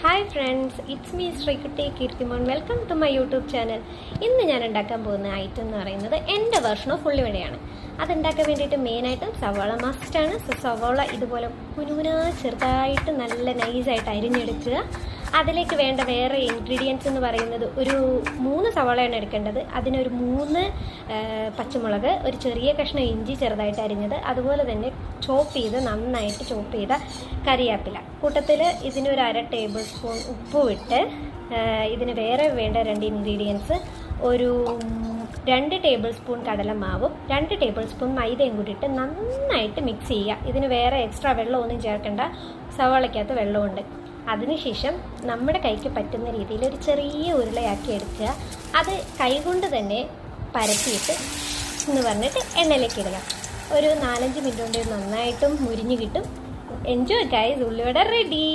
Hi friends, it's me Sreekutty Keerthimon. Welcome to my YouTube channel. ഇന്ന് ഞാൻ ഉണ്ടാക്കാൻ പോകുന്ന ഐറ്റം എന്ന് പറയുന്നത് എൻ്റെ വെർഷൻ ഓഫ് ഉള്ളിവടയാണ്. അതുണ്ടാക്കാൻ വേണ്ടിയിട്ട് മെയിനായിട്ടും സവാള മസ്റ്റാണ്. സവാള ഇതുപോലെ കുനുകുനാ ചെറുതായിട്ട് നല്ല നൈസായിട്ട് അരിഞ്ഞെടുക്കുക. അതിലേക്ക് വേണ്ട വേറെ ഇൻഗ്രീഡിയൻസ് എന്ന് പറയുന്നത് ഒരു 3 സവാളയാണ് എടുക്കേണ്ടത്. അതിനൊരു 3 പച്ചമുളക്, ഒരു ചെറിയ കഷ്ണം ഇഞ്ചി ചെറുതായിട്ട് അരിഞ്ഞത്, അതുപോലെ തന്നെ നന്നായിട്ട് ചോപ്പ് ചെയ്ത കരിയാപ്പില. കൂട്ടത്തിൽ ഇതിനൊരു 1/2 ടേബിൾ സ്പൂൺ ഉപ്പും ഇട്ട് ഇതിന് വേറെ വേണ്ട 2 ഇൻഗ്രീഡിയൻസ് ഒരു 2 ടേബിൾ സ്പൂൺ കടലമാവും 2 ടേബിൾ സ്പൂൺ മൈദയും കൂടി ഇട്ട് നന്നായിട്ട് മിക്സ് ചെയ്യുക. ഇതിന് വേറെ എക്സ്ട്രാ വെള്ളമൊന്നും ചേർക്കേണ്ട, സവാളയ്ക്കകത്ത് വെള്ളമുണ്ട്. അതിനുശേഷം നമ്മുടെ കൈക്ക് പറ്റുന്ന രീതിയിൽ ഒരു ചെറിയ ഉരുളയാക്കി എടുക്കുക. അത് കൈകൊണ്ട് തന്നെ പരത്തിയിട്ട് എന്ന് പറഞ്ഞിട്ട് എണ്ണയിലേക്ക് ഇടുക. ഒരു 4-5 മിനിറ്റ് കൊണ്ട് നന്നായിട്ടും മുരിഞ്ഞ് കിട്ടും. എൻജോയ് ഗൈസ്, ഉള്ളിവട റെഡി.